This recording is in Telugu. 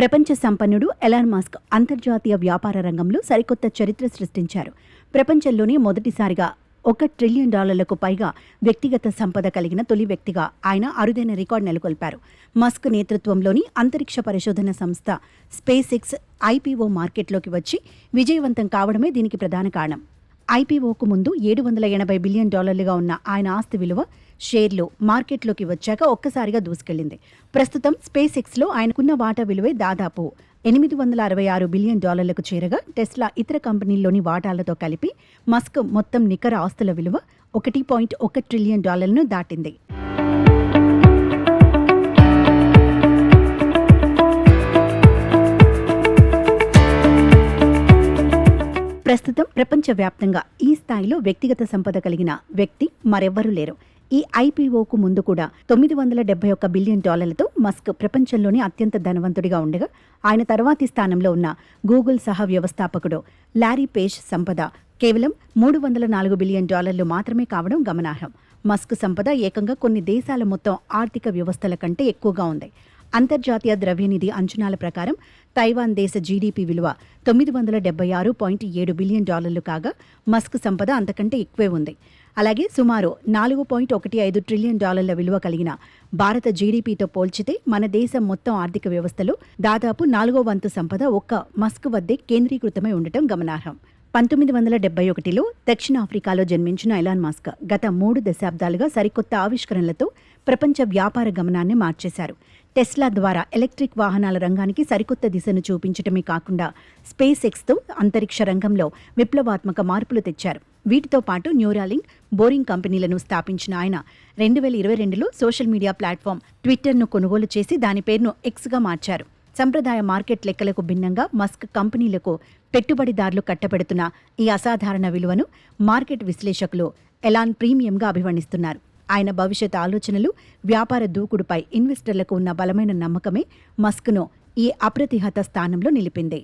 ప్రపంచ సంపన్నుడు ఎలాన్ మస్క్ అంతర్జాతీయ వ్యాపార రంగంలో సరికొత్త చరిత్ర సృష్టించారు. ప్రపంచంలోనే మొదటిసారిగా $1 ట్రిలియన్ పైగా వ్యక్తిగత సంపద కలిగిన తొలి వ్యక్తిగా ఆయన అరుదైన రికార్డు నెలకొల్పారు. మస్క్ నేతృత్వంలోని అంతరిక్ష పరిశోధన సంస్థ స్పేస్ ఎక్స్ ఐపీఓ మార్కెట్లోకి వచ్చి విజయవంతం కావడమే దీనికి ప్రధాన కారణం. ఐపీఓకు ముందు $780 బిలియన్ ఉన్న ఆయన ఆస్తి విలువ షేర్లు మార్కెట్లోకి వచ్చాక ఒక్కసారిగా దూసుకెళ్లింది. ప్రస్తుతం స్పేస్ ఎక్స్లో ఆయనకున్న వాటా విలువే దాదాపు $866 బిలియన్ చేరగా టెస్లా ఇతర కంపెనీల్లోని వాటాలతో కలిపి మస్క్ మొత్తం నికర ఆస్తుల విలువ $1.1 ట్రిలియన్ దాటింది. ప్రస్తుతం ప్రపంచవ్యాప్తంగా ఈ స్థాయిలో వ్యక్తిగత సంపద కలిగిన వ్యక్తి మరెవ్వరూ లేరు. ఈ ఐపీఓకు ముందు కూడా $971 బిలియన్ మస్క్ ప్రపంచంలోనే అత్యంత ధనవంతుడిగా ఉండగా ఆయన తర్వాతి స్థానంలో ఉన్న గూగుల్ సహ వ్యవస్థాపకుడు లారీ పేజ్ సంపద కేవలం $304 బిలియన్ మాత్రమే కావడం గమనార్హం. మస్క్ సంపద ఏకంగా కొన్ని దేశాల మొత్తం ఆర్థిక వ్యవస్థల కంటే ఎక్కువగా ఉంది. అంతర్జాతీయ ద్రవ్యనిధి అంచనాల ప్రకారం తైవాన్ దేశ జీడీపీ విలువ $976.7 బిలియన్ కాగా మస్క్ సంపద అంతకంటే ఎక్కువే ఉంది. అలాగే సుమారు $4.15 ట్రిలియన్ విలువ కలిగిన భారత జీడీపీతో పోల్చితే మన దేశం మొత్తం ఆర్థిక వ్యవస్థలో దాదాపు 4వ వంతు సంపద ఒక్క మస్క్ వద్దే కేంద్రీకృతమై ఉండటం గమనార్హం. 1971లో దక్షిణాఫ్రికాలో జన్మించిన ఎలాన్ మస్క్ గత 3 దశాబ్దాలుగా సరికొత్త ఆవిష్కరణలతో ప్రపంచ వ్యాపార గమనాన్ని మార్చేశారు. టెస్లా ద్వారా ఎలక్ట్రిక్ వాహనాల రంగానికి సరికొత్త దిశను చూపించడమే కాకుండా స్పేస్ ఎక్స్తో అంతరిక్ష రంగంలో విప్లవాత్మక మార్పులు తెచ్చారు. వీటితో పాటు న్యూరాలింక్, బోరింగ్ కంపెనీలను స్థాపించిన ఆయన 2022లో సోషల్ మీడియా ప్లాట్ఫామ్ ట్విట్టర్ను కొనుగోలు చేసి దాని పేరును ఎక్స్గా మార్చారు. సంప్రదాయ మార్కెట్ లెక్కలకు భిన్నంగా మస్క్ కంపెనీలకు పెట్టుబడిదారులు కట్టబెడుతున్న ఈ అసాధారణ విలువను మార్కెట్ విశ్లేషకులు ఎలాన్ ప్రీమియంగా అభివర్ణిస్తున్నారు. ఆయన భవిష్యత్ ఆలోచనలు, వ్యాపార దూకుడుపై ఇన్వెస్టర్లకు ఉన్న బలమైన నమ్మకమే మస్క్ను ఈ అప్రతిహత స్థానంలో నిలిపింది.